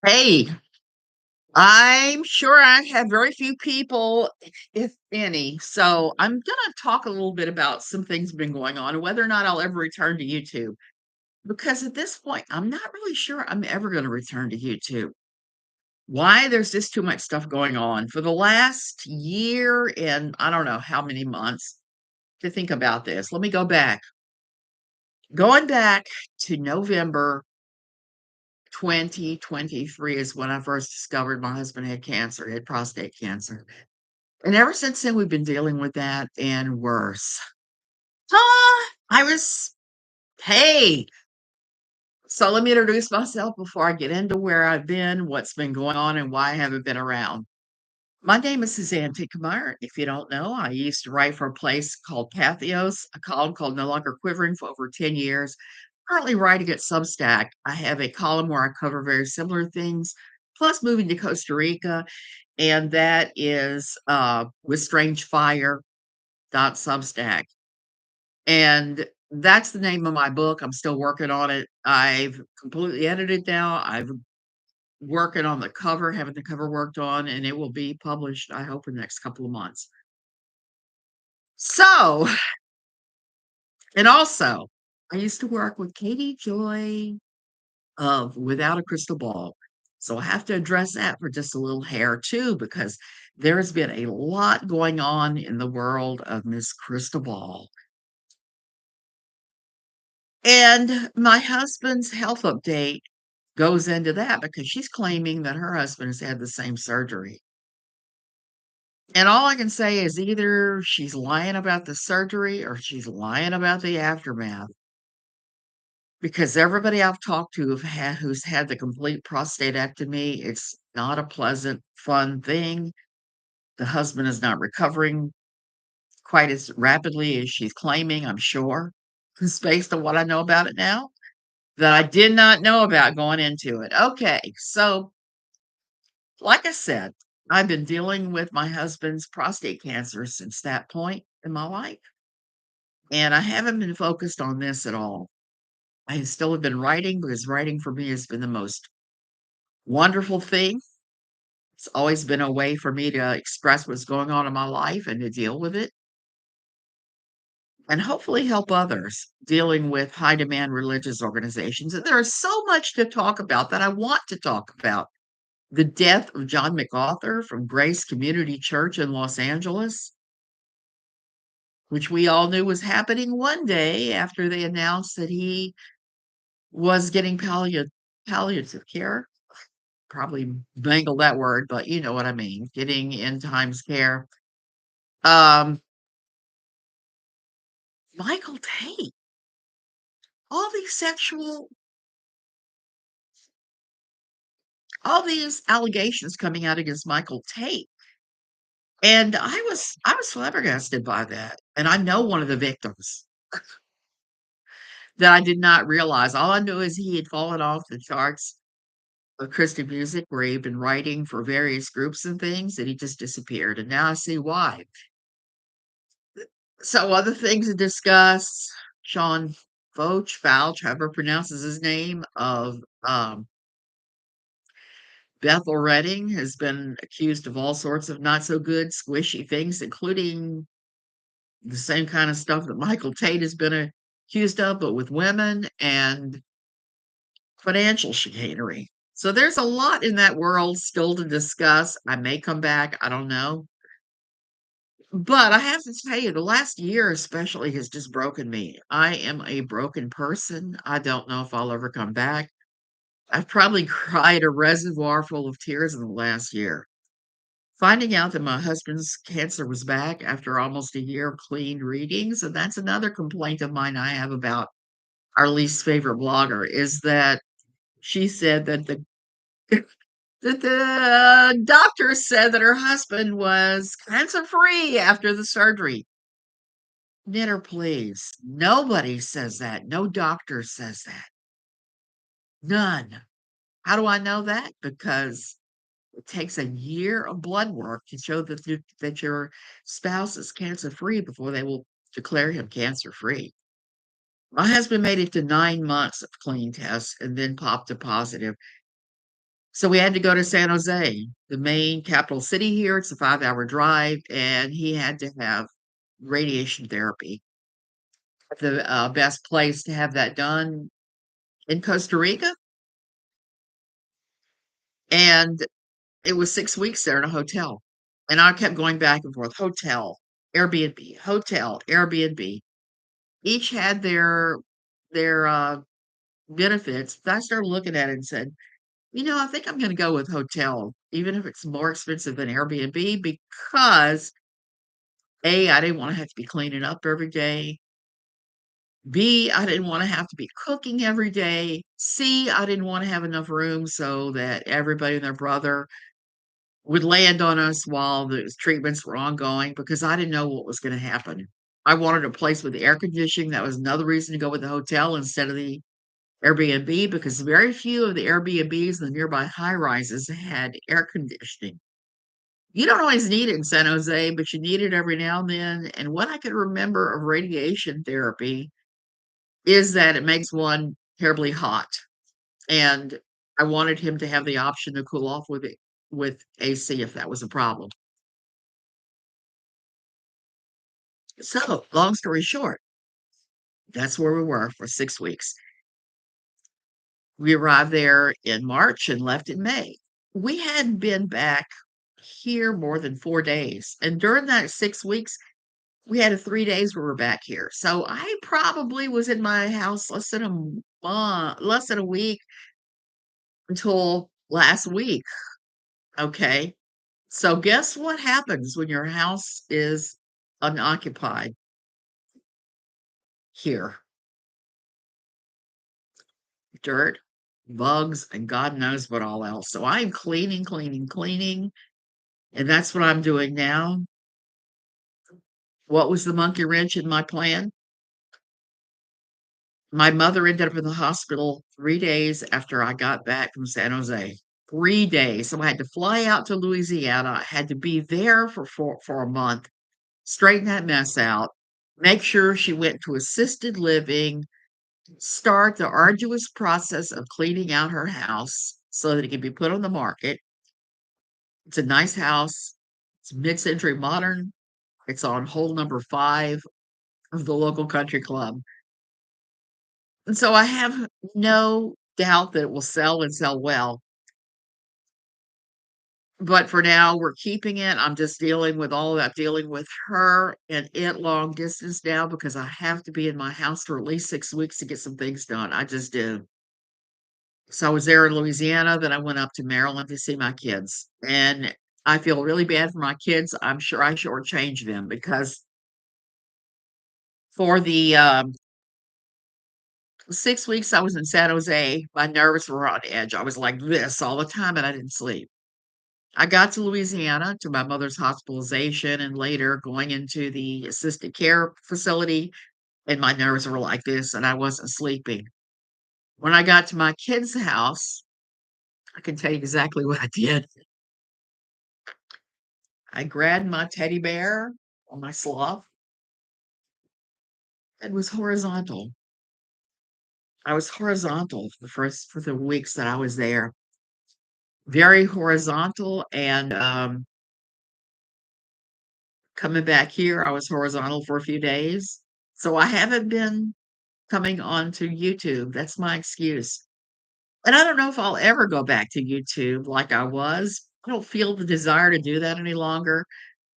Hey, I'm sure I have very few people, if any. So I'm going to talk a little bit about some things been going on and whether or not I'll ever return to YouTube. Because at this point, I'm not really sure I'm ever going to return to YouTube. Why? There's just too much stuff going on. For the last year and I don't know how many months to think about this. Let me go back. Going back to November 2023 is when I first discovered my husband had cancer, he had prostate cancer. And ever since then, we've been dealing with that and worse. I was, hey, so let me introduce myself before I get into where I've been, what's been going on, and why I haven't been around. My name is Suzanne Tinkemeyer. If you don't know, I used to write for a place called Pathos, a column called No Longer Quivering for over 10 years. Currently writing at Substack. I have a column where I cover very similar things, plus moving to Costa Rica, and that is with Strange Fire Substack. And that's the name of my book. I'm still working on it. I've completely edited now. I'm working on the cover, having the cover worked on, and it will be published, I hope, in the next couple of months. So, and also, I used to work with Katie Joy of Without a Crystal Ball. So I have to address that for just a little hair too, because there's been a lot going on in the world of Miss Crystal Ball. And my husband's health update goes into that because she's claiming that her husband has had the same surgery. And all I can say is either she's lying about the surgery or she's lying about the aftermath. Because everybody I've talked to who's had the complete prostatectomy, it's not a pleasant, fun thing. The husband is not recovering quite as rapidly as she's claiming, I'm sure, just based on what I know about it now. That I did not know about going into it. Okay, so like I said, I've been dealing with my husband's prostate cancer since that point in my life, and I haven't been focused on this at all. I still have been writing because writing for me has been the most wonderful thing. It's always been a way for me to express what's going on in my life and to deal with it and hopefully help others dealing with high demand religious organizations. And there is so much to talk about that I want to talk about. The death of John MacArthur from Grace Community Church in Los Angeles, which we all knew was happening one day after they announced that he was getting palliative care. Probably mangled that word, but you know what I mean. Getting end times care. Um, Michael Tate, all these sexual, all these allegations coming out against Michael Tate. And I was flabbergasted by that. And I know one of the victims that I did not realize. All I knew is he had fallen off the charts of Christian music where he'd been writing for various groups and things, and he just disappeared. And now I see why. So other things to discuss, Sean Fouch, however pronounces his name, of Bethel Redding has been accused of all sorts of not so good, squishy things, including the same kind of stuff that Michael Tate has been accused of, but with women and financial chicanery. So there's a lot in that world still to discuss. I may come back, I don't know. But I have to tell you, the last year especially has just broken me. I am a broken person. I don't know if I'll ever come back. I've probably cried a reservoir full of tears in the last year. Finding out that my husband's cancer was back after almost a year of clean readings, and that's another complaint of mine I have about our least favorite blogger, is that she said that the doctor said that her husband was cancer-free after the surgery. Knitter, please. Nobody says that. No doctor says that. None. How do I know that? Because it takes a year of blood work to show that your spouse is cancer-free before they will declare him cancer-free. My husband made it to 9 months of clean tests and then popped a positive. So we had to go to San Jose, the main capital city here. It's a 5-hour drive, and he had to have radiation therapy. The best place to have that done in Costa Rica, and it was 6 weeks there in a hotel, and I kept going back and forth, hotel, Airbnb, hotel, Airbnb. Each had their benefits. I started looking at it and said, I think I'm gonna go with hotel, even if it's more expensive than Airbnb because A, I didn't wanna have to be cleaning up every day. B, I didn't wanna have to be cooking every day. C, I didn't wanna have enough room so that everybody and their brother would land on us while the treatments were ongoing because I didn't know what was gonna happen. I wanted a place with air conditioning. That was another reason to go with the hotel instead of the Airbnb because very few of the Airbnbs in the nearby high rises had air conditioning. You don't always need it in San Jose, but you need it every now and then. And what I can remember of radiation therapy is that it makes one terribly hot. And I wanted him to have the option to cool off with AC if that was a problem. So, long story short, that's where we were for 6 weeks. We arrived there in March and left in May. We hadn't been back here more than 4 days, and during that 6 weeks, we had a 3 days we were back here. So, I probably was in my house less than a week until last week, okay? So, guess what happens when your house is unoccupied here? Dirt, bugs, and God knows what all else. So, I'm cleaning, cleaning, cleaning, and that's what I'm doing now. What was the monkey wrench in my plan? My mother ended up in the hospital 3 days after I got back from San Jose. 3 days. So I had to fly out to Louisiana. I had to be there for a month, straighten that mess out, make sure she went to assisted living, start the arduous process of cleaning out her house so that it can be put on the market. It's a nice house. It's mid-century modern. It's on hole number 5 of the local country club. And so I have no doubt that it will sell and sell well. But for now, we're keeping it. I'm just dealing with all of that, dealing with her and it long distance now because I have to be in my house for at least 6 weeks to get some things done. I just do. So I was there in Louisiana, then I went up to Maryland to see my kids. And I feel really bad for my kids. I'm sure I shortchanged them because for the 6 weeks I was in San Jose, my nerves were on edge. I was like this all the time and I didn't sleep. I got to Louisiana to my mother's hospitalization and later going into the assisted care facility, and my nerves were like this, and I wasn't sleeping. When I got to my kid's house, I can tell you exactly what I did. I grabbed my teddy bear on my sloth and was horizontal. I was horizontal for the weeks that I was there. Very horizontal, and, coming back here, I was horizontal for a few days. So I haven't been coming onto YouTube. That's my excuse. And I don't know if I'll ever go back to YouTube like I was. I don't feel the desire to do that any longer.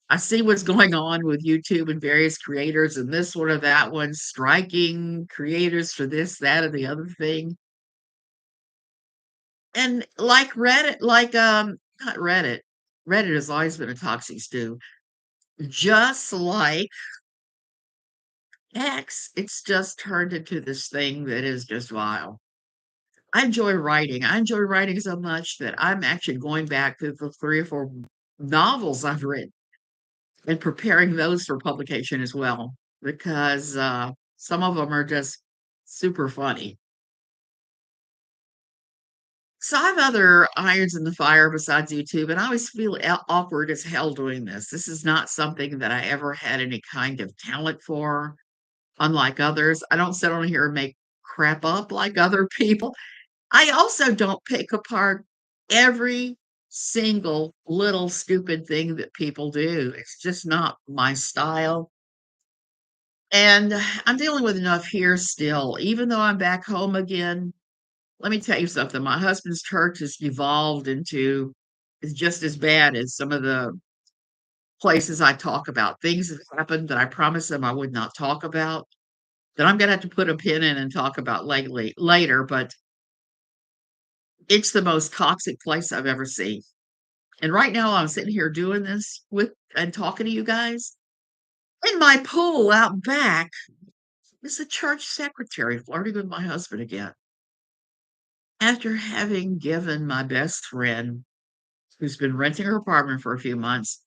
I see what's going on with YouTube and various creators and this one or that one, striking creators for this, that, or the other thing. And like Reddit, not Reddit. Reddit has always been a toxic stew. Just like X, it's just turned into this thing that is just vile. I enjoy writing. I enjoy writing so much that I'm actually going back to the 3 or 4 novels I've written and preparing those for publication as well because, some of them are just super funny. So I have other irons in the fire besides YouTube, and I always feel awkward as hell doing this. This is not something that I ever had any kind of talent for, unlike others. I don't sit on here and make crap up like other people. I also don't pick apart every single little stupid thing that people do. It's just not my style. And I'm dealing with enough here still. Even though I'm back home again, let me tell you something. My husband's church has devolved into is just as bad as some of the places I talk about. Things have happened that I promised him I would not talk about that I'm gonna have to put a pin in and talk about lately later, but it's the most toxic place I've ever seen. And right now I'm sitting here doing this with and talking to you guys. In my pool out back is the church secretary flirting with my husband again. After having given my best friend, who's been renting her apartment for a few months,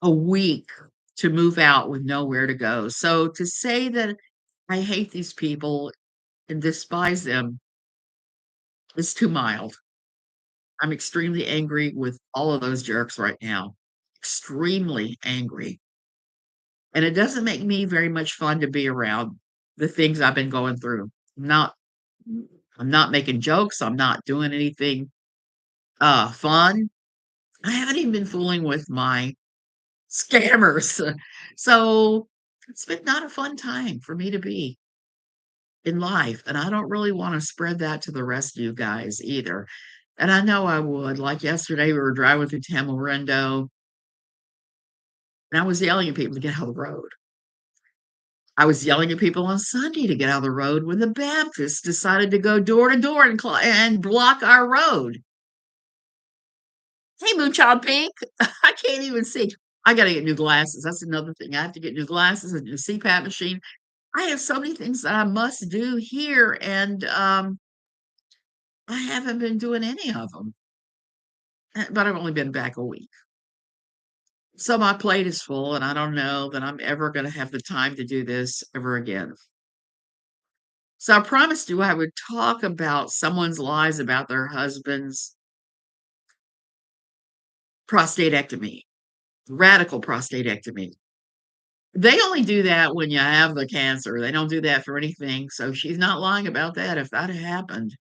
a week to move out with nowhere to go. So to say that I hate these people and despise them is too mild. I'm extremely angry with all of those jerks right now. Extremely angry. And it doesn't make me very much fun to be around the things I've been going through. Not I'm not making jokes. I'm not doing anything fun. I haven't even been fooling with my scammers. So it's been not a fun time for me to be in life. And I don't really want to spread that to the rest of you guys either. And I know I would. Like yesterday, we were driving through Tamarindo and I was yelling at people to get out of the road. I was yelling at people on Sunday to get out of the road when the Baptists decided to go door to door and block our road. Hey, Moonchild Pink, I can't even see. I got to get new glasses. That's another thing. I have to get new glasses, a new CPAP machine. I have so many things that I must do here, and I haven't been doing any of them. But I've only been back a week. So my plate is full, and I don't know that I'm ever going to have the time to do this ever again. So I promised you I would talk about someone's lies about their husband's prostatectomy, radical prostatectomy. They only do that when you have the cancer. They don't do that for anything. So she's not lying about that. If that had happened,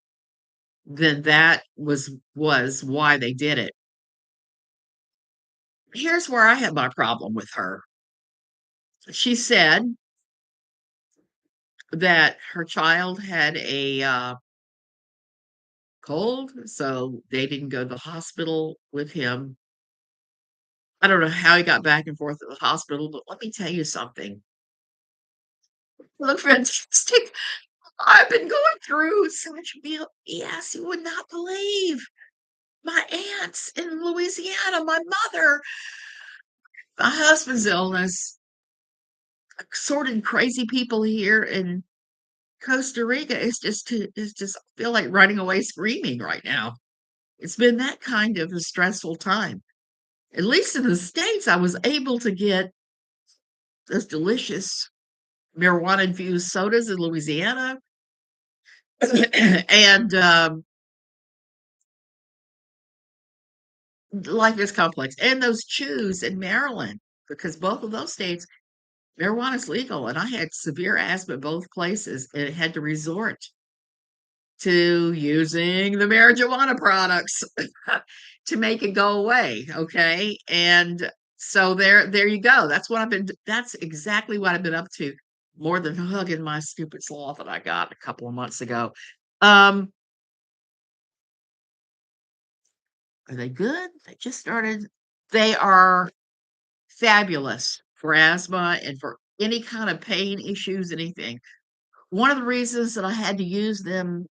then that was why they did it. Here's where I had my problem with her. She said that her child had a cold, so they didn't go to the hospital with him. I don't know how he got back and forth to the hospital, but let me tell you something. Look fantastic. I've been going through such BS you would not believe. My aunts in Louisiana, my mother, my husband's illness, sorted crazy people here in Costa Rica. It's just I feel like running away screaming right now. It's been that kind of a stressful time. At least in the States, I was able to get those delicious marijuana infused sodas in Louisiana. And life is complex. And those chews in Maryland, because both of those states, marijuana is legal. And I had severe asthma both places and had to resort to using the marijuana products to make it go away. Okay. And so there you go. That's exactly what I've been up to more than hugging my stupid sloth that I got a couple of months ago. Um, are they good? They just started. They are fabulous for asthma and for any kind of pain issues, anything. One of the reasons that I had to use them,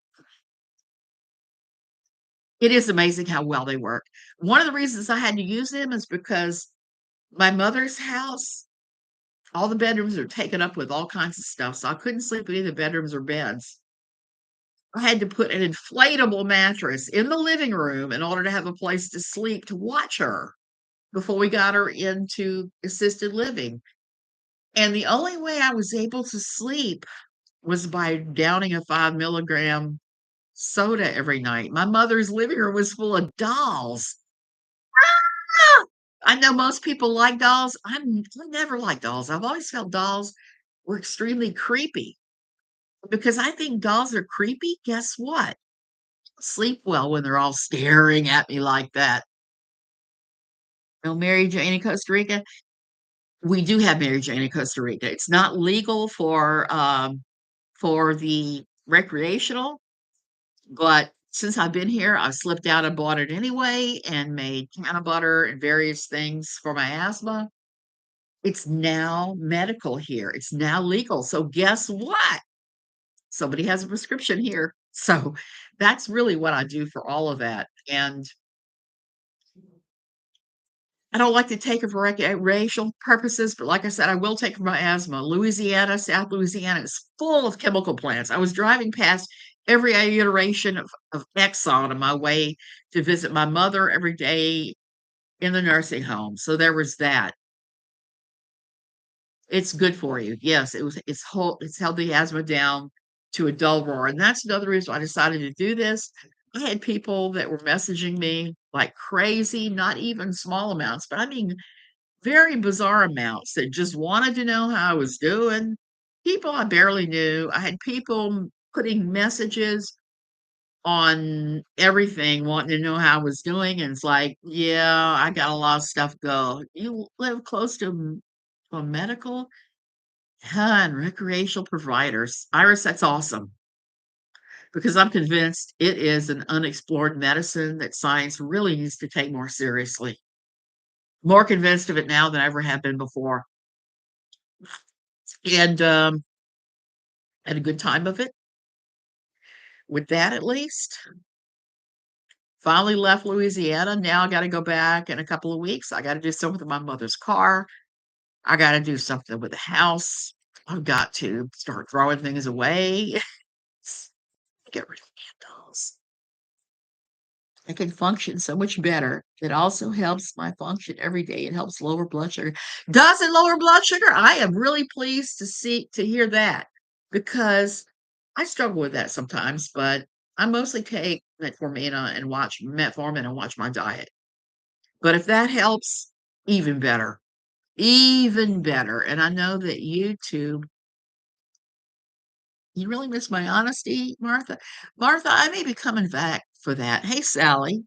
it is amazing how well they work. One of the reasons I had to use them is because my mother's house, all the bedrooms are taken up with all kinds of stuff, so I couldn't sleep in either bedrooms or beds. I had to put an inflatable mattress in the living room in order to have a place to sleep to watch her before we got her into assisted living. And the only way I was able to sleep was by downing a 5 milligram soda every night. My mother's living room was full of dolls. Ah! I know most people like dolls. I never liked dolls. I've always felt dolls were extremely creepy because I think dolls are creepy. Guess what? sleep well when they're all staring at me like that. No Mary Jane in Costa Rica. We do have Mary Jane in Costa Rica. It's not legal for the recreational, but since I've been here, I've slipped out and bought it anyway and made canna butter and various things for my asthma. It's now medical here. It's now legal. So guess what? Somebody has a prescription here. So that's really what I do for all of that. And I don't like to take it for recreational purposes, but like I said, I will take it for my asthma. Louisiana, South Louisiana is full of chemical plants. I was driving past every iteration of Exxon on my way to visit my mother every day in the nursing home. So there was that. It's good for you. Yes, it's held the asthma down to a dull roar. And that's another reason I decided to do this. I had people that were messaging me like crazy, not even small amounts, but I mean very bizarre amounts that just wanted to know how I was doing. People I barely knew. I had people putting messages on everything, wanting to know how I was doing. And it's like, yeah, I got a lot of stuff go. You live close to a medical and recreational providers. Iris, that's awesome because I'm convinced it is an unexplored medicine that science really needs to take more seriously. More convinced of it now than I ever have been before. And had a good time of it with that at least. Finally left Louisiana. Now I got to go back in a couple of weeks. I got to do something with my mother's car. I got to do something with the house. I've got to start throwing things away. Get rid of candles. I can function so much better. It also helps my function every day. It helps lower blood sugar. Does it lower blood sugar? I am really pleased to hear that because I struggle with that sometimes, but I mostly take metformin and watch my diet. But if that helps, even better. Even better. And I know that YouTube, you really miss my honesty, Martha. Martha, I may be coming back for that. Hey, Sally.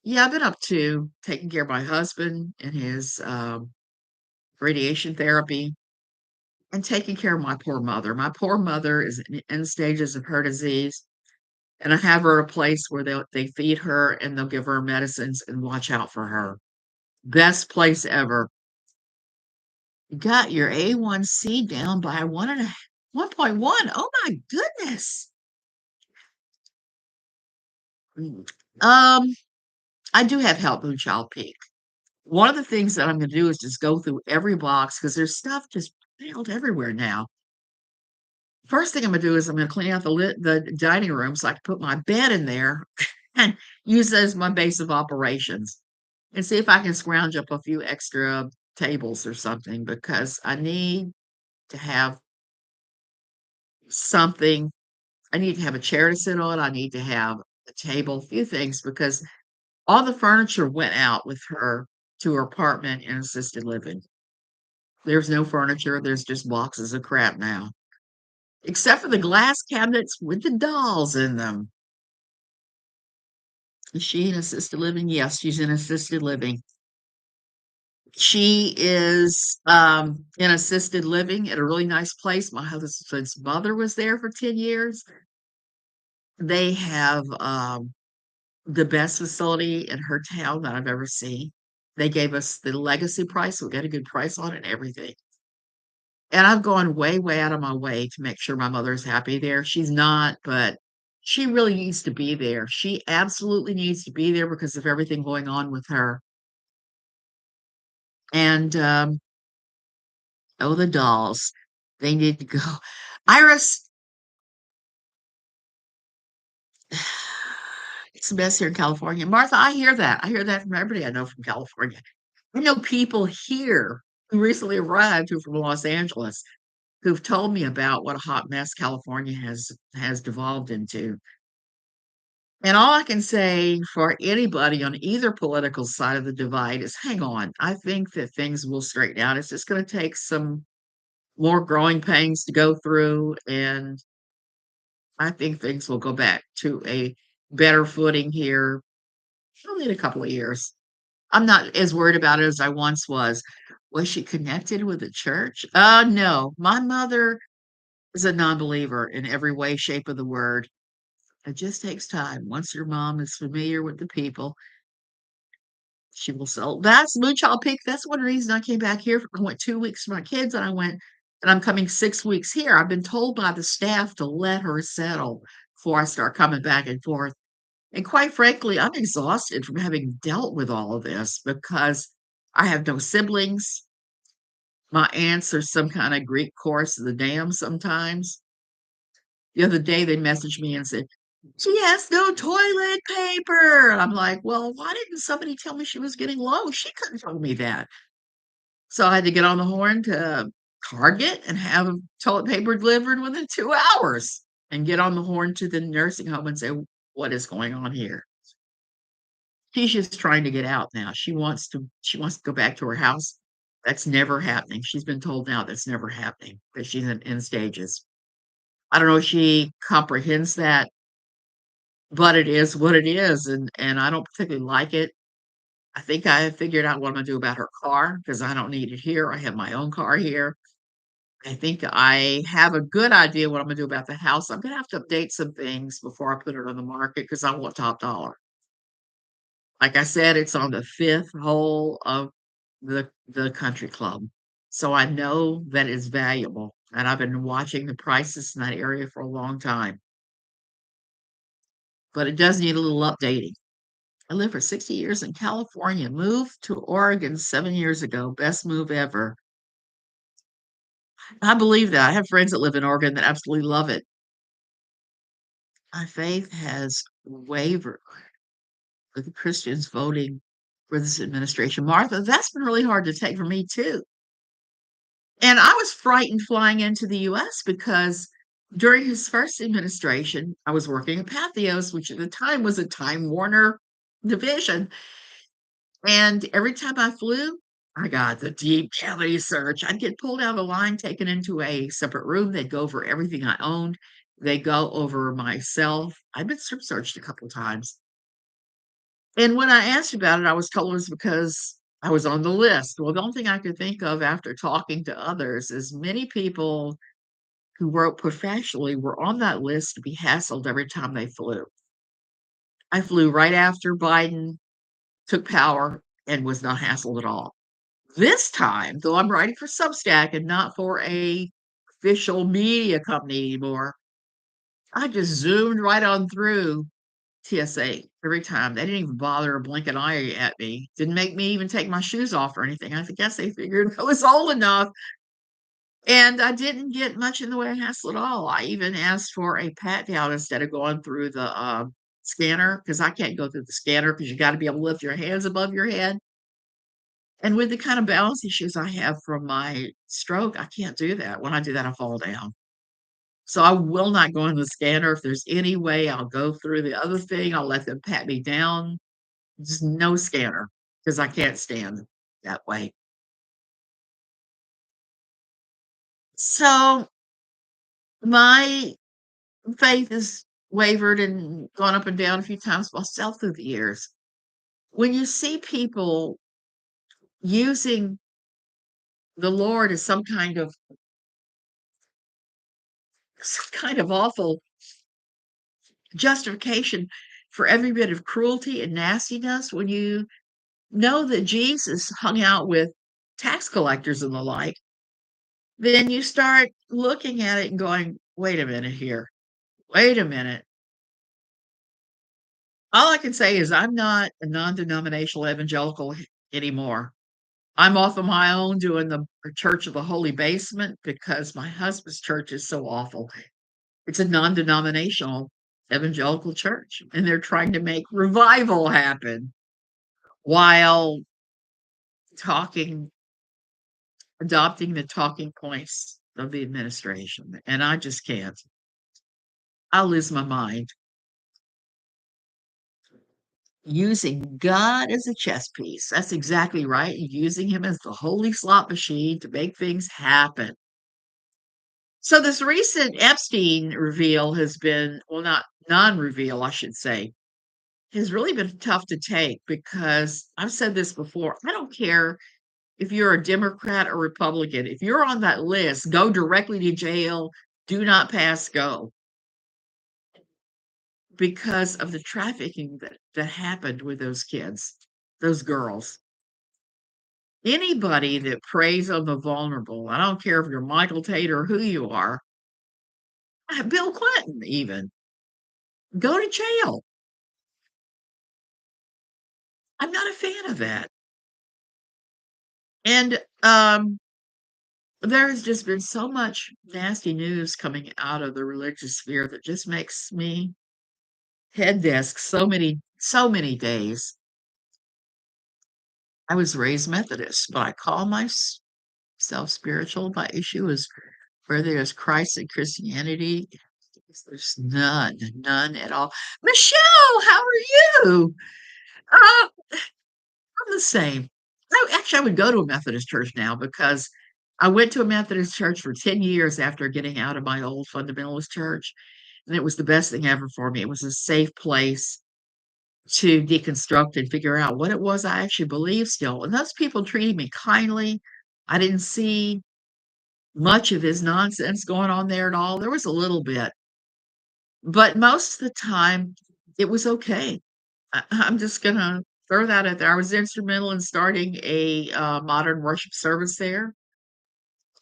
Yeah, I've been up to taking care of my husband and his radiation therapy and taking care of my poor mother. My poor mother is in end stages of her disease, and I have her at a place where they feed her and they'll give her medicines and watch out for her. Best place ever. You got your A1C down by 1.1. Oh my goodness. Mm. Um, I do have Help Moon Child Peak. One of the things that I'm going to do is just go through every box because there's stuff just piled everywhere now. First thing I'm gonna do is I'm gonna clean out the dining room so I can put my bed in there and use that as my base of operations and see if I can scrounge up a few extra tables or something because I need to have something. I need to have a chair to sit on. I need to have a table, a few things because all the furniture went out with her to her apartment in assisted living. There's no furniture. There's just boxes of crap now, except for the glass cabinets with the dolls in them. Is she in assisted living? Yes, she's in assisted living. She is in assisted living at a really nice place. My husband's mother was there for 10 years. They have the best facility in her town that I've ever seen. They gave us the legacy price. We got a good price on it and everything. And I've gone way, way out of my way to make sure my mother's happy there. She's not, but she really needs to be there. She absolutely needs to be there because of everything going on with her. And oh, the dolls, they need to go. Iris, it's the best here in California. Martha, I hear that. I hear that from everybody I know from California. I know people here who recently arrived who are from Los Angeles who've told me about what a hot mess California has devolved into. And all I can say for anybody on either political side of the divide is hang on. I think that things will straighten out. It's just going to take some more growing pains to go through. And I think things will go back to a better footing here only in a couple of years. I'm not as worried about it as I once was. Was she connected with the church? No. My mother is a non-believer in every way, shape of the word. It just takes time. Once your mom is familiar with the people, she will sell. That's Moonchild Peak. That's one reason I came back here. I went 2 weeks for my kids, and I'm coming 6 weeks here. I've been told by the staff to let her settle before I start coming back and forth. And quite frankly, I'm exhausted from having dealt with all of this because I have no siblings. My aunts are some kind of Greek chorus of the dam sometimes. The other day, they messaged me and said, "She has no toilet paper." And I'm like, "Well, why didn't somebody tell me she was getting low? She couldn't tell me that." So I had to get on the horn to Target and have toilet paper delivered within 2 hours and get on the horn to the nursing home and say, "What is going on here?" She's just trying to get out now. She wants to go back to her house. That's never happening. She's been told now that's never happening, that she's in end stages. I don't know if she comprehends that, but it is what it is, and I don't particularly like it. I think I have figured out what I'm gonna do about her car because I don't need it here. I have my own car here. I think I have a good idea what I'm gonna do about the house. I'm gonna have to update some things before I put it on the market because I want top dollar. Like I said, it's on the 5th hole of the country club. So I know that it's valuable, and I've been watching the prices in that area for a long time, but it does need a little updating. I lived for 60 years in California, moved to Oregon 7 years ago, best move ever. I believe that. I have friends that live in Oregon that absolutely love it. My faith has wavered with the Christians voting for this administration. Martha, that's been really hard to take for me too. And I was frightened flying into the US because during his first administration, I was working at Patheos, which at the time was a Time Warner division. And every time I flew, I got the deep cavity search. I'd get pulled out of a line, taken into a separate room. They'd go over everything I owned. They go over myself. I've been strip searched a couple times. And when I asked about it, I was told it was because I was on the list. Well, the only thing I could think of after talking to others is many people who wrote professionally were on that list to be hassled every time they flew. I flew right after Biden took power and was not hassled at all. This time, though I'm writing for Substack and not for a official media company anymore, I just zoomed right on through TSA every time. They didn't even bother to blink an eye at me. Didn't make me even take my shoes off or anything. I guess they figured I was old enough. And I didn't get much in the way of hassle at all. I even asked for a pat down instead of going through the scanner because I can't go through the scanner because you got to be able to lift your hands above your head. And with the kind of balance issues I have from my stroke, I can't do that. When I do that, I fall down. So I will not go in the scanner. If there's any way, I'll go through the other thing. I'll let them pat me down. Just no scanner because I can't stand that way. So my faith has wavered and gone up and down a few times myself through the years. When you see people using the Lord as some kind of awful justification for every bit of cruelty and nastiness, when you know that Jesus hung out with tax collectors and the like, then you start looking at it and going, wait a minute here. Wait a minute. All I can say is I'm not a non-denominational evangelical anymore. I'm off on my own doing the Church of the Holy Basement because my husband's church is so awful. It's a non-denominational evangelical church, and they're trying to make revival happen while talking adopting the talking points of the administration, and I just can't. I'll lose my mind. Using God as a chess piece. That's exactly right. Using him as the holy slot machine to make things happen. So this recent Epstein reveal has been, well, not non-reveal, I should say, has really been tough to take because I've said this before. I don't care if you're a Democrat or Republican. If you're on that list, go directly to jail. Do not pass go because of the trafficking that happened with those kids, those girls. Anybody that preys on the vulnerable, I don't care if you're Michael Tate or who you are, Bill Clinton even, go to jail. I'm not a fan of that. And there has just been so much nasty news coming out of the religious sphere that just makes me head desk so many days. I was raised Methodist, but I call myself spiritual. My issue is where there's Christ and Christianity. There's none at all. Michelle, how are you? I'm the same. I would go to a Methodist church now because I went to a Methodist church for 10 years after getting out of my old fundamentalist church, and it was the best thing ever for me. It was a safe place to deconstruct and figure out what it was I actually believed still. And those people treated me kindly. I didn't see much of his nonsense going on there at all. There was a little bit, but most of the time it was okay. I'm just gonna throw that out there. I was instrumental in starting a modern worship service there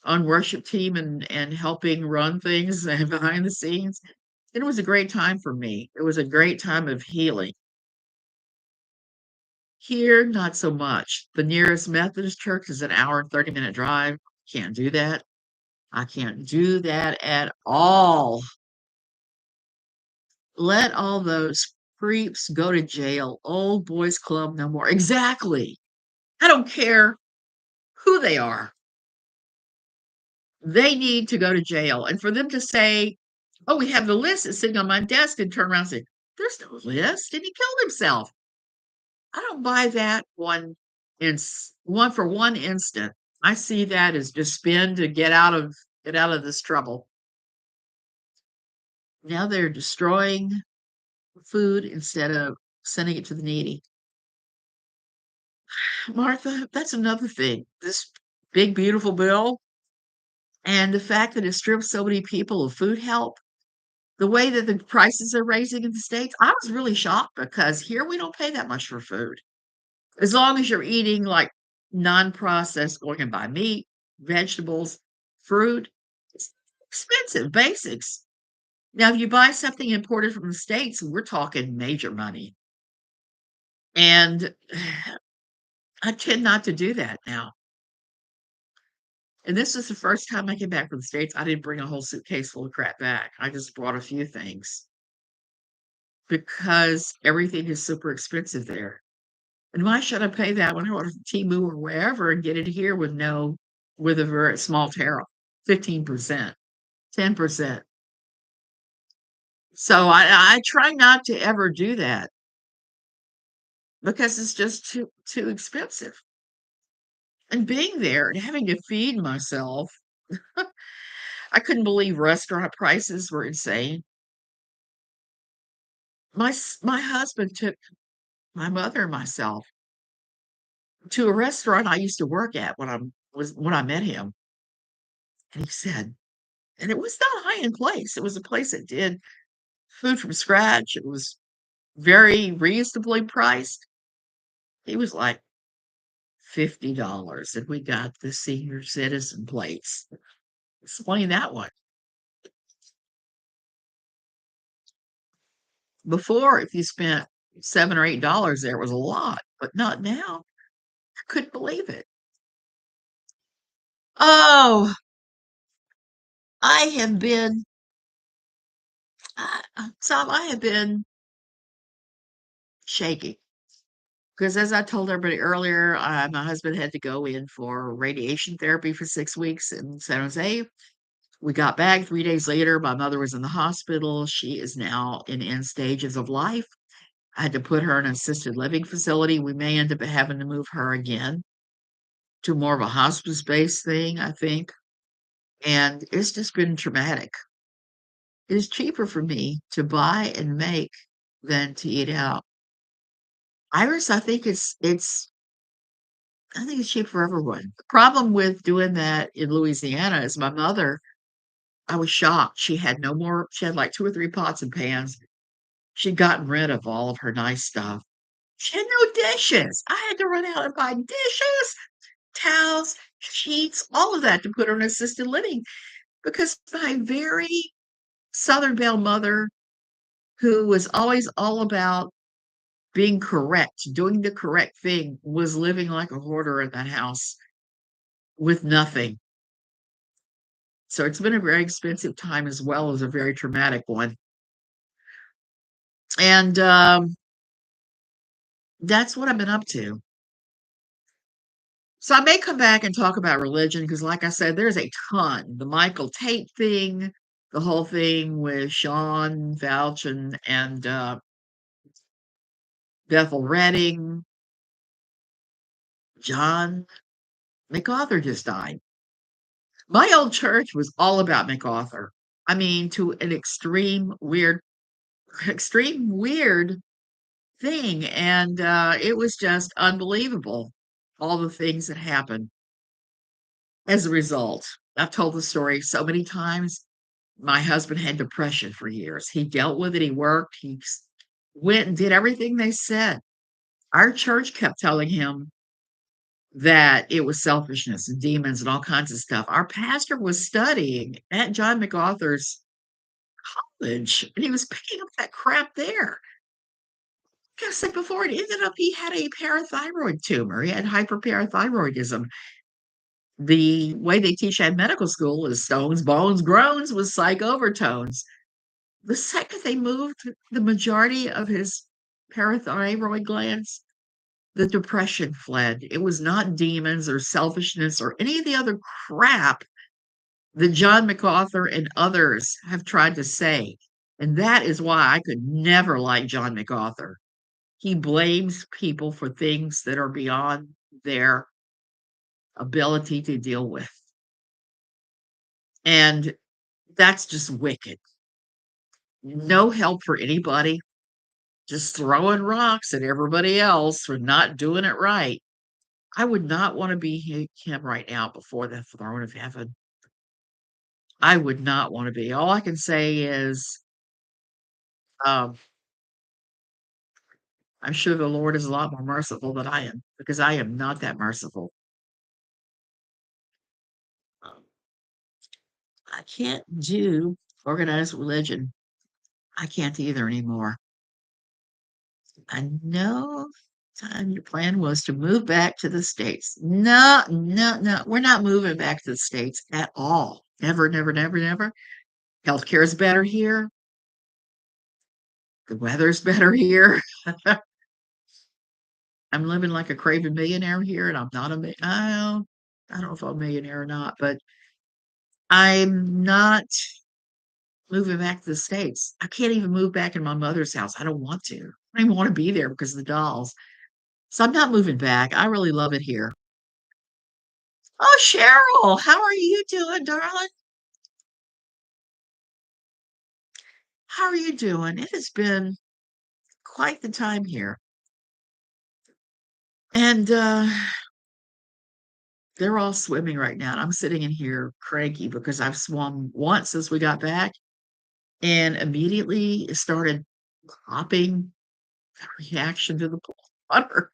on worship team and helping run things behind the scenes. It was a great time for me. It was a great time of healing. Here, not so much. The nearest Methodist church is an hour and 30-minute drive. Can't do that. I can't do that at all. Let all those creeps go to jail. Old boys club no more. Exactly. I don't care who they are. They need to go to jail. And for them to say, oh, we have the list that's sitting on my desk and turn around and say, there's no list. And he killed himself. I don't buy that one for one instant. I see that as just spin to get out of this trouble. Now they're destroying food instead of sending it to the needy. Martha, that's another thing. This big, beautiful bill and the fact that it strips so many people of food help, the way that the prices are raising in the States, I was really shocked because here we don't pay that much for food. As long as you're eating like non-processed, going and buy meat, vegetables, fruit, it's expensive, basics. Now, if you buy something imported from the States, we're talking major money. And I tend not to do that now. And this is the first time I came back from the States. I didn't bring a whole suitcase full of crap back. I just brought a few things because everything is super expensive there. And why should I pay that when I order from Temu or wherever and get it here with a very small tariff, 15%, 10%. So I try not to ever do that because it's just too expensive. And being there and having to feed myself, I couldn't believe restaurant prices were insane. My husband took my mother and myself to a restaurant I used to work at when I met him, and he said, and it was not a high-end place. It was a place that did food from scratch. It was very reasonably priced. He was like $50, and we got the senior citizen plates. Explain that one. Before, if you spent $7 or $8 there, it was a lot, but not now. I couldn't believe it. Oh, I have been, Tom, I have been shaky because as I told everybody earlier, my husband had to go in for radiation therapy for 6 weeks in San Jose. We got back 3 days later. My mother was in the hospital. She is now in end stages of life. I had to put her in an assisted living facility. We may end up having to move her again to more of a hospice based thing, I think. and it's just been traumatic. It is cheaper for me to buy and make than to eat out. Iris, I think it's cheap for everyone. The problem with doing that in Louisiana is my mother, I was shocked. She had like 2 or 3 pots and pans. She'd gotten rid of all of her nice stuff. She had no dishes. I had to run out and buy dishes, towels, sheets, all of that to put her in assisted living because my very Southern Belle mother, who was always all about being correct, doing the correct thing, was living like a hoarder in that house with nothing. So it's been a very expensive time as well as a very traumatic one. And that's what I've been up to. So I may come back and talk about religion because, like I said, there's a ton. The Michael Tate thing, the whole thing with Sean Fouch and Bethel Redding, John MacArthur just died. My old church was all about MacArthur. I mean, to an extreme weird thing, and it was just unbelievable, all the things that happened as a result. I've told the story so many times. My husband had depression for years. He dealt with it, he worked, went and did everything they said. Our church kept telling him that it was selfishness and demons and all kinds of stuff. Our pastor was studying at John MacArthur's college, and he was picking up that crap there. Like I said before, it ended up he had a parathyroid tumor. He had hyperparathyroidism. The way they teach at medical school is stones, bones, groans with psych overtones. The second they moved the majority of his parathyroid glands, the depression fled. It was not demons or selfishness or any of the other crap that John MacArthur and others have tried to say. And that is why I could never like John MacArthur. He blames people for things that are beyond their ability to deal with. And that's just wicked. No help for anybody, just throwing rocks at everybody else for not doing it right. I would not want to be him right now before the throne of heaven. I would not want to be. All I can say is, um, I'm sure the Lord is a lot more merciful than I am because I am not that merciful. Um, I can't do organized religion. I can't either anymore. I know time your plan was to move back to the States. No, no, no. We're not moving back to the States at all. Never, never, never, never. Healthcare is better here. The weather's better here. I'm living like a craven millionaire here, and I'm not I don't know if I'm a millionaire or not, but I'm not moving back to the States. I can't even move back in my mother's house. I don't want to. I don't even want to be there because of the dolls. So I'm not moving back. I really love it here. Oh, Cheryl, how are you doing, darling? How are you doing? It has been quite the time here. And they're all swimming right now. And I'm sitting in here cranky because I've swum once since we got back and immediately started popping reaction to the pool water.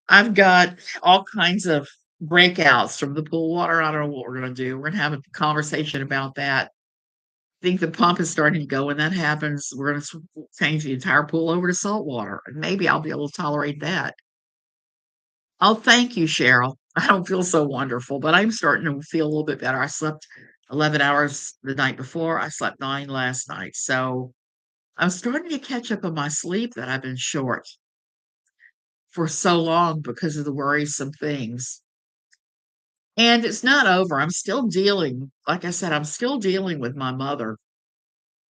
I've got all kinds of breakouts from the pool water. I don't know what we're going to do. We're going to have a conversation about that. I think the pump is starting to go. When that happens, we're going to change the entire pool over to salt water. And maybe I'll be able to tolerate that. Oh, thank you, Cheryl. I don't feel so wonderful, but I'm starting to feel a little bit better. I slept 11 hours the night before. I slept 9 last night. So I'm starting to catch up on my sleep that I've been short for so long because of the worrisome things. And it's not over. I'm still dealing, like I said, I'm still dealing with my mother,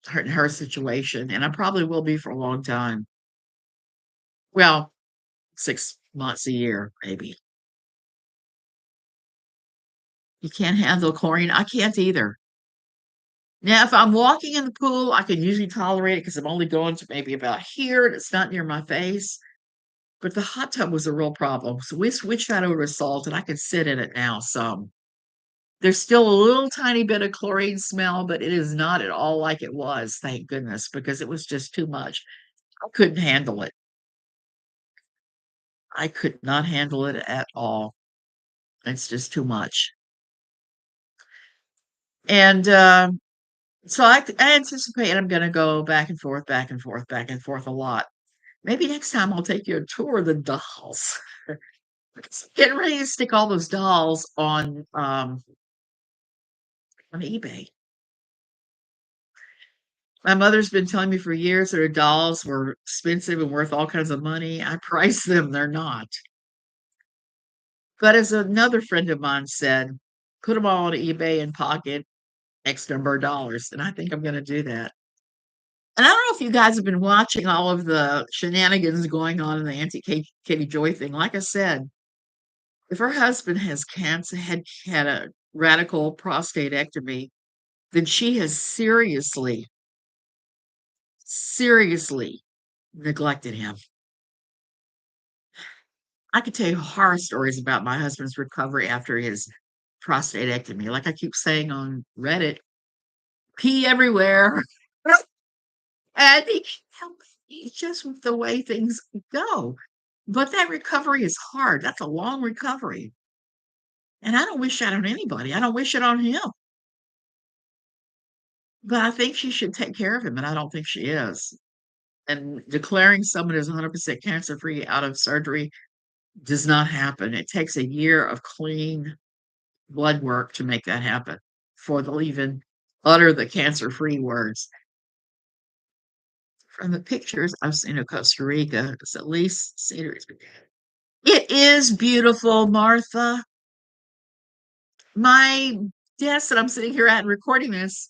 her situation, and I probably will be for a long time. Well, 6 months, a year, maybe. You can't handle chlorine. I can't either. Now, if I'm walking in the pool, I can usually tolerate it because I'm only going to maybe about here and it's not near my face. But the hot tub was a real problem. So we switched that over to salt and I can sit in it now some. There's still a little tiny bit of chlorine smell, but it is not at all like it was, thank goodness, because it was just too much. I couldn't handle it. I could not handle it at all. It's just too much. And so I anticipate I'm going to go back and forth, back and forth, back and forth a lot. Maybe next time I'll take you a tour of the dolls. Getting ready to stick all those dolls on eBay. My mother's been telling me for years that her dolls were expensive and worth all kinds of money. I price them, they're not. But as another friend of mine said, put them all on eBay and pocket X number of dollars. And I think I'm going to do that. And I don't know if you guys have been watching all of the shenanigans going on in the Auntie Katie Joy thing. Like I said, if her husband has cancer, had a radical prostatectomy, then she has seriously neglected him. I could tell you horror stories about my husband's recovery after his prostatectomy. Like I keep saying on Reddit, pee everywhere. And he can't help it. It's just the way things go. But that recovery is hard. That's a long recovery. And I don't wish that on anybody. I don't wish it on him. But I think she should take care of him, and I don't think she is. And declaring someone is 100% cancer free out of surgery does not happen. It takes a year of clean blood work to make that happen before they'll even utter the cancer free words. From the pictures I've seen of Costa Rica, it's at least scenery. It is beautiful, Martha. My desk that I'm sitting here at and recording this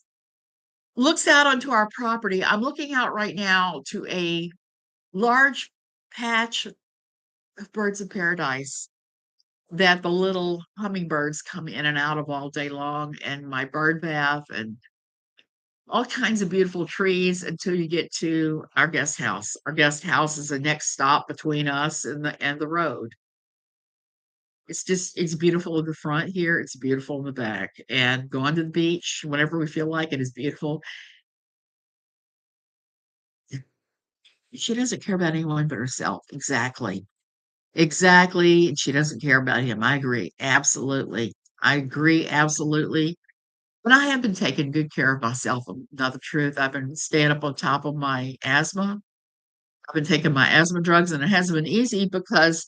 looks out onto our property. I'm looking out right now to a large patch of birds of paradise that the little hummingbirds come in and out of all day long, and my bird bath, and all kinds of beautiful trees until you get to our guest house. Our guest house is the next stop between us and the road. It's beautiful in the front here, it's beautiful in the back, and going to the beach whenever we feel like it is beautiful. She doesn't care about anyone but herself. Exactly. Exactly, and she doesn't care about him. I agree, absolutely. I agree, absolutely. But I have been taking good care of myself, not the truth. I've been staying up on top of my asthma. I've been taking my asthma drugs, and it hasn't been easy because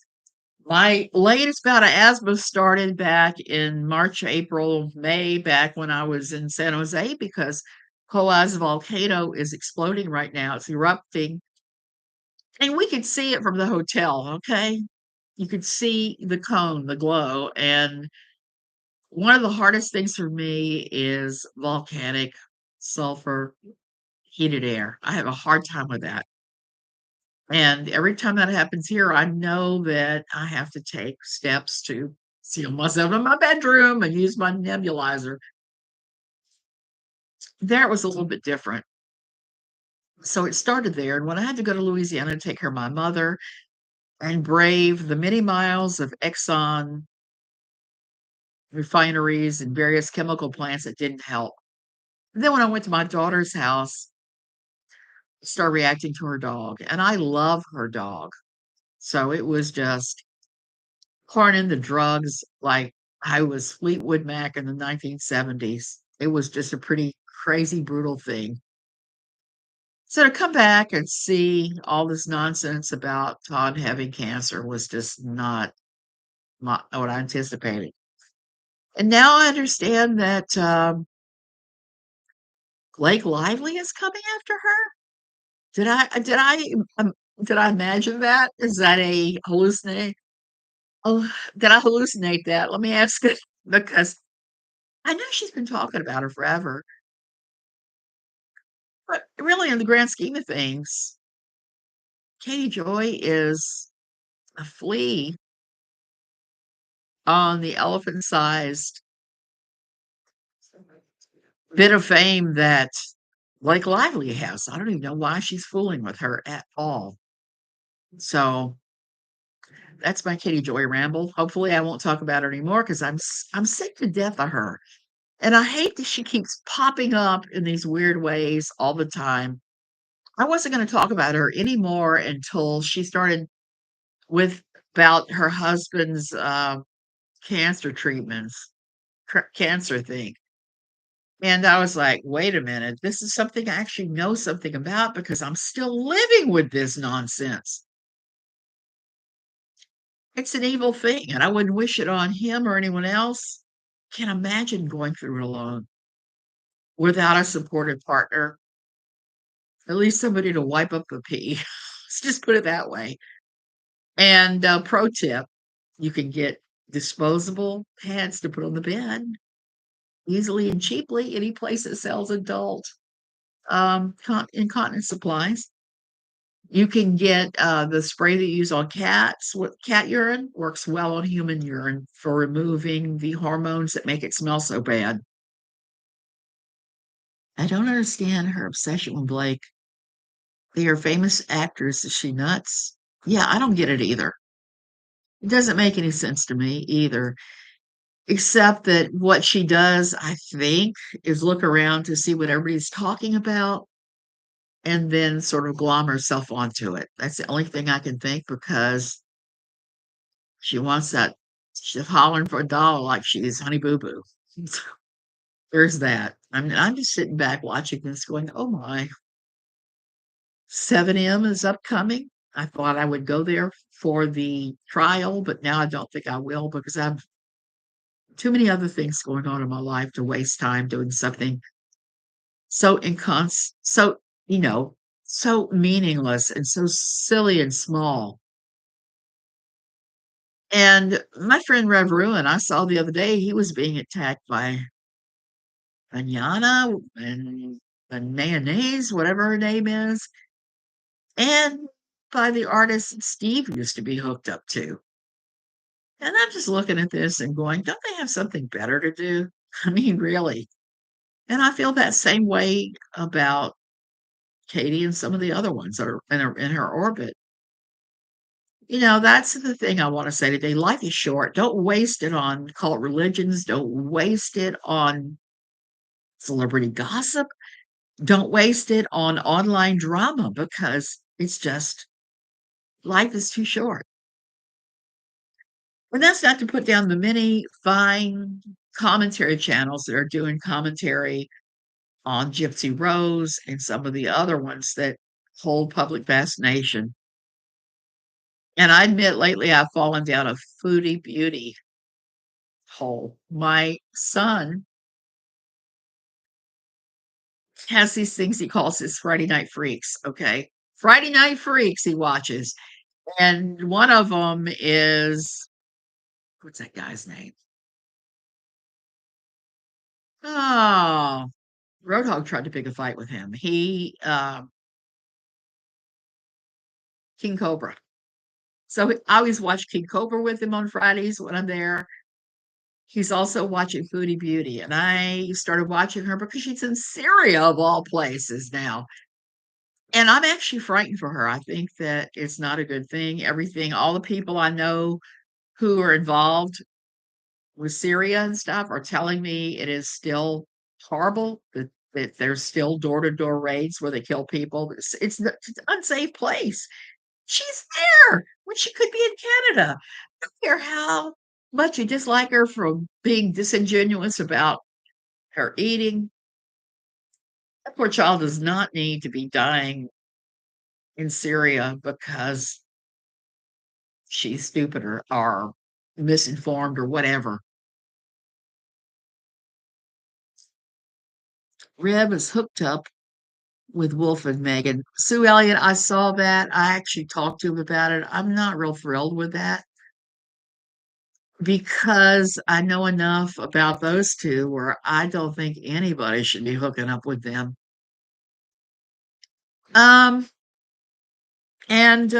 my latest bout of asthma started back in March, April, May, back when I was in San Jose because Coa's volcano is exploding right now. It's erupting, and we could see it from the hotel, okay? You could see the cone, the glow, and one of the hardest things for me is volcanic sulfur heated air. I have a hard time with that. And every time that happens here, I know that I have to take steps to seal myself in my bedroom and use my nebulizer. There it was a little bit different. So it started there. And when I had to go to Louisiana to take care of my mother and brave the many miles of Exxon refineries and various chemical plants, it didn't help. Then when I went to my daughter's house, I started reacting to her dog. And I love her dog. So it was just pouring in the drugs like I was Fleetwood Mac in the 1970s. It was just a pretty crazy, brutal thing. So to come back and see all this nonsense about Todd having cancer was just not what I anticipated. And now I understand that Blake Lively is coming after her. Did I did I did I imagine that? Is that a hallucinate? Oh, did I hallucinate that? Let me ask it because I know she's been talking about her forever. But really, in the grand scheme of things, Katie Joy is a flea on the elephant-sized bit of fame that Blake Lively has. I don't even know why she's fooling with her at all. So that's my Katie Joy ramble. Hopefully, I won't talk about her anymore because I'm sick to death of her, and I hate that she keeps popping up in these weird ways all the time. I wasn't going to talk about her anymore until she started with about her husband's cancer treatments, cancer thing. And I was like, wait a minute, this is something I actually know something about because I'm still living with this nonsense. It's an evil thing, and I wouldn't wish it on him or anyone else. Can't imagine going through it alone without a supportive partner, at least somebody to wipe up the pee. Let's just put it that way. And pro tip, you can get disposable pads to put on the bed easily and cheaply any place that sells adult incontinence supplies. You can get the spray that you use on cats with cat urine, works well on human urine for removing the hormones that make it smell so bad. I don't understand her obsession with Blake. They are famous actors. Is she nuts? Yeah, I don't get it either. It doesn't make any sense to me either, except that what she does, I think, is look around to see what everybody's talking about and then sort of glom herself onto it. That's the only thing I can think because she wants that she's hollering for a dollar like she's Honey Boo Boo. There's that. I'm just sitting back watching this going, oh my, 7M is upcoming. I thought I would go there for the trial, but now I don't think I will because I have too many other things going on in my life to waste time doing something so so, you know, so meaningless and so silly and small. And my friend Rev Ruin, I saw the other day, he was being attacked by Manana and Mayonnaise, whatever her name is, and by the artist Steve used to be hooked up to. And I'm just looking at this and going, don't they have something better to do? I mean, really. And I feel that same way about Katie and some of the other ones that are in her orbit. You know, that's the thing I want to say today. Life is short. Don't waste it on cult religions. Don't waste it on celebrity gossip. Don't waste it on online drama because it's just life is too short. And that's not to put down the many fine commentary channels that are doing commentary on Gypsy Rose and some of the other ones that hold public fascination. And I admit lately I've fallen down a foodie beauty hole. My son has these things he calls his Friday Night Freaks. Okay. Friday Night Freaks he watches. And one of them is, what's that guy's name? Oh, Roadhog tried to pick a fight with him. King Cobra. So I always watch King Cobra with him on Fridays when I'm there. He's also watching Foodie Beauty, and I started watching her because she's in Syria of all places now. And I'm actually frightened for her. I think that it's not a good thing. All the people I know who are involved with Syria and stuff are telling me it is still horrible, that there's still door-to-door raids where they kill people. It's an unsafe place. She's there when she could be in Canada. I don't care how much you dislike her for being disingenuous about her eating. That poor child does not need to be dying in Syria because she's stupid or misinformed or whatever. Reb is hooked up with Wolf and Megan. Sue Elliott, I saw that. I actually talked to him about it. I'm not real thrilled with that because I know enough about those two where I don't think anybody should be hooking up with them. Um, and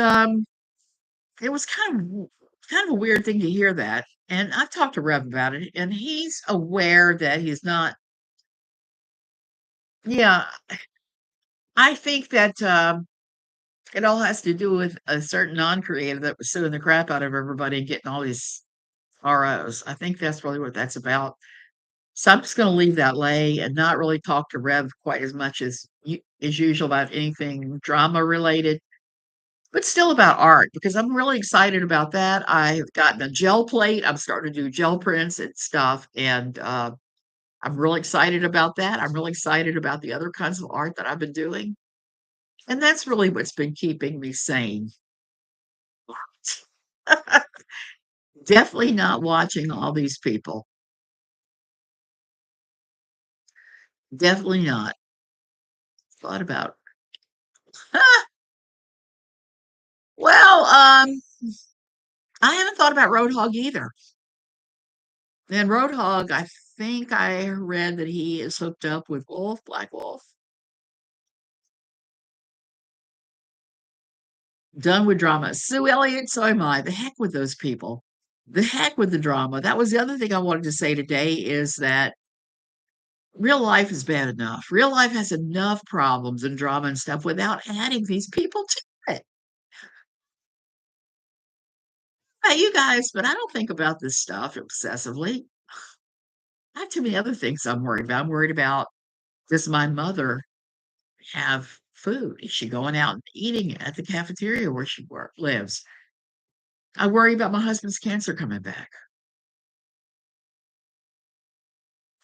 it was kind of a weird thing to hear that. And I've talked to Rev about it, and he's aware that he's not Yeah, I think that, it all has to do with a certain non-creative that was suing the crap out of everybody and getting all these ROs. I think that's really what that's about. So I'm just gonna leave that lay and not really talk to Rev quite as much as usual about anything drama related, but still about art because I'm really excited about that. I've gotten a gel plate. I'm starting to do gel prints and stuff, and, I'm really excited about that. I'm really excited about the other kinds of art that I've been doing, and that's really what's been keeping me sane. Definitely not watching all these people. Definitely not. Thought about well, I haven't thought about Roadhog either. And Roadhog, I think I read that he is hooked up with Wolf, Black Wolf. Done with drama. Sue Elliott, so am I. The heck with those people. The heck with the drama. That was the other thing I wanted to say today is that real life is bad enough. Real life has enough problems and drama and stuff without adding these people to it. Hey, you guys, but I don't think about this stuff obsessively. I have too many other things I'm worried about. I'm worried about, does my mother have food? Is she going out and eating at the cafeteria where she lives? I worry about my husband's cancer coming back.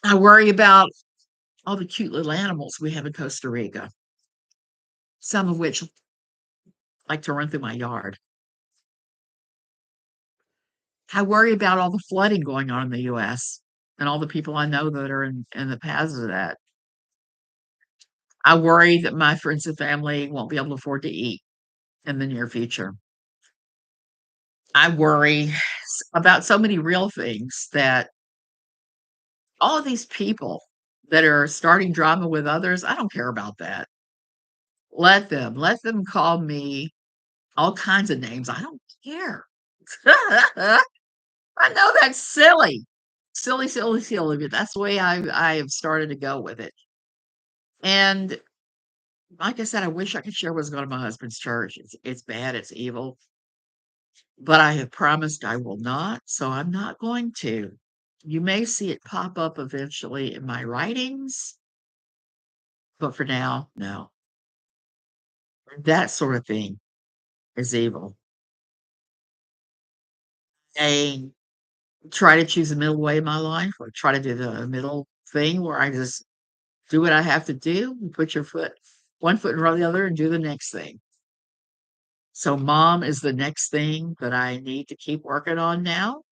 I worry about all the cute little animals we have in Costa Rica, some of which like to run through my yard. I worry about all the flooding going on in the US and all the people I know that are in the paths of that. I worry that my friends and family won't be able to afford to eat in the near future. I worry about so many real things that all of these people that are starting drama with others, I don't care about that. Let them call me all kinds of names. I don't care. I know that's silly. Silly, silly, silly, but that's the way I have started to go with it. And like I said, I wish I could share what's going on in my husband's church. It's bad, it's evil, but I have promised I will not, so I'm not going to. You may see it pop up eventually in my writings, but for now, no. That sort of thing is evil. I try to choose a middle way in my life or try to do the middle thing where I just do what I have to do. You put your foot one foot in front of the other and do the next thing. So mom is the next thing that I need to keep working on now.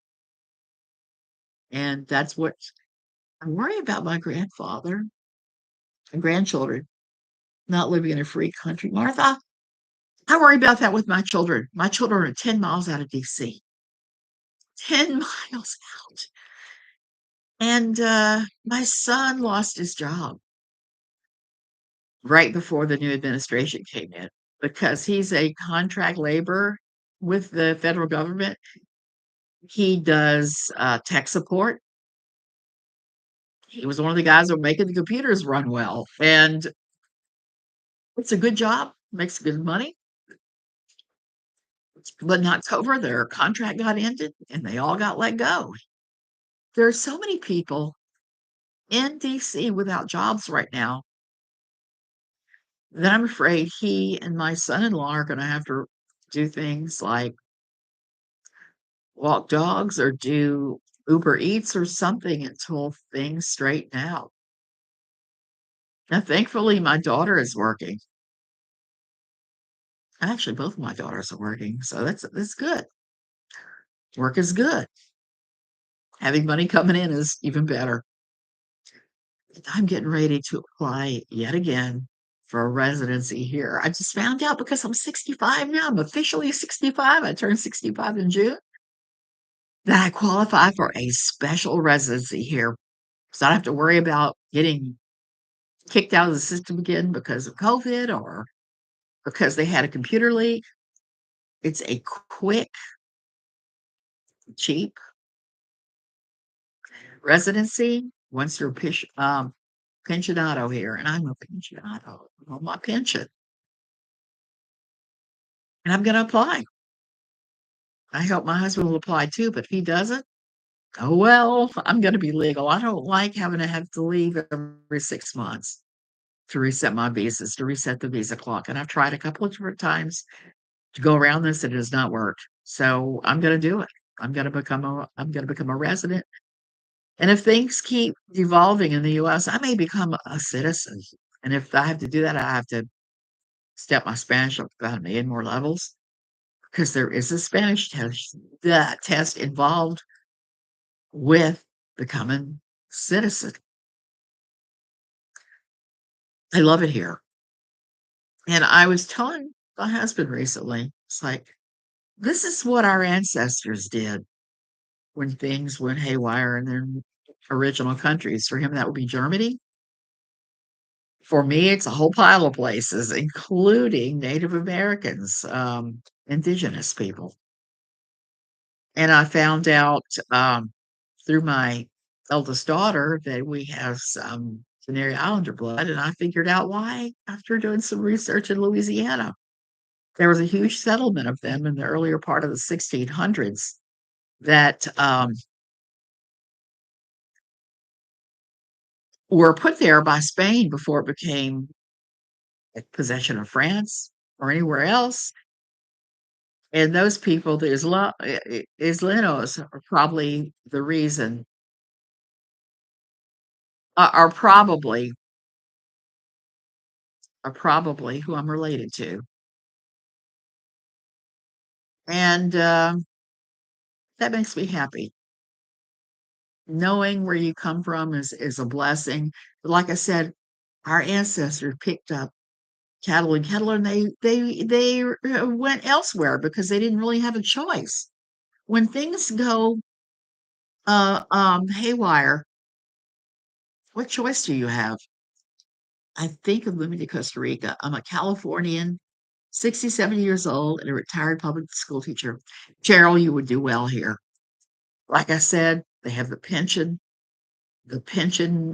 And that's what I worry about my grandfather and grandchildren not living in a free country. Martha, I worry about that with my children. My children are 10 miles out of DC. 10 miles out. And my son lost his job right before the new administration came in because he's a contract laborer with the federal government. He does tech support. He was one of the guys that were making the computers run well. And it's a good job, makes good money. But in October, their contract got ended and they all got let go. There are so many people in DC without jobs right now that I'm afraid he and my son-in-law are going to have to do things like walk dogs or do Uber Eats or something until things straighten out. Now, thankfully, my daughter is working. Actually, both of my daughters are working, so that's good. Work is good. Having money coming in is even better. I'm getting ready to apply yet again for a residency here. I just found out because I'm 65 now. I'm officially 65. I turned 65 in June. That I qualify for a special residency here. So I don't have to worry about getting kicked out of the system again because of COVID or because they had a computer leak. It's a quick, cheap residency once you're pensionado here, and I'm a pensionado. I'm on my pension, and I'm gonna apply. I hope my husband will apply too, but if he doesn't, oh well, I'm gonna be legal. I don't like having to have to leave every 6 months to reset my visas, to reset the visa clock, and I've tried a couple of different times to go around this, and it has not worked. So I'm gonna do it. I'm gonna become a resident, and if things keep devolving in the US, I may become a citizen, and if I have to do that, I have to step my Spanish up about a million more levels because there is a Spanish test, that test involved with becoming citizen. I love it here. And I was telling my husband recently, it's like, this is what our ancestors did when things went haywire in their original countries. For him, that would be Germany. For me, it's a whole pile of places, including Native Americans, indigenous people. And I found out through my eldest daughter that we have some Canary Islander blood, and I figured out why after doing some research in Louisiana. There was a huge settlement of them in the earlier part of the 1600s that were put there by Spain before it became a possession of France or anywhere else. And those people, the Islanos, are probably the reason, are probably who I'm related to. And that makes me happy. Knowing where you come from is a blessing. But like I said, our ancestors picked up cattle, and they went elsewhere because they didn't really have a choice. When things go haywire, what choice do you have? I think of moving to Costa Rica. I'm a Californian, 67 years old, and a retired public school teacher. Cheryl, you would do well here. Like I said, they have the pension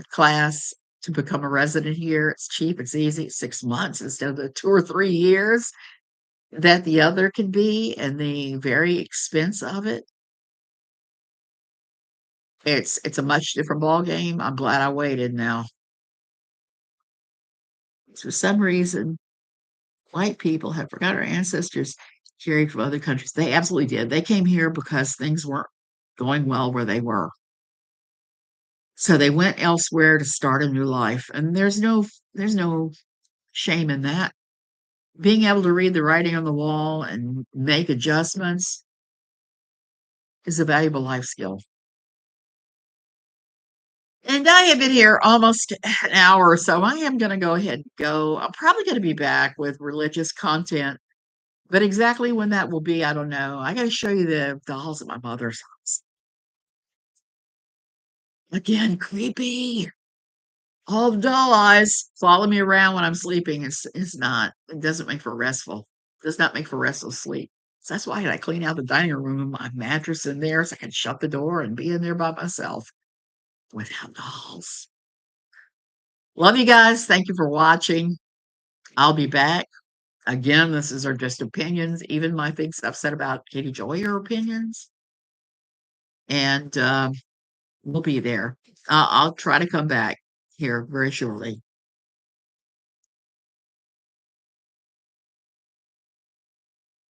class to become a resident here. It's cheap, it's easy, 6 months instead of the 2 or 3 years that the other can be, and the very expense of it. It's a much different ball game. I'm glad I waited now. For some reason, white people have forgot our ancestors carried from other countries. They absolutely did. They came here because things weren't going well where they were. So they went elsewhere to start a new life. And there's no shame in that. Being able to read the writing on the wall and make adjustments is a valuable life skill. And I have been here almost an hour or so. I am going to go ahead and go. I'm probably going to be back with religious content, but exactly when that will be, I don't know. I got to show you the dolls at my mother's house. Again, creepy. All the doll eyes follow me around when I'm sleeping. It's not. It doesn't make for restful. Does not make for restful sleep. So that's why I clean out the dining room, my mattress in there, so I can shut the door and be in there by myself without dolls. Love you guys. Thank you for watching. I'll be back. Again, this is are just opinions. Even my things I've said about Katie Joy are opinions. And we'll be there. I'll try to come back here very shortly.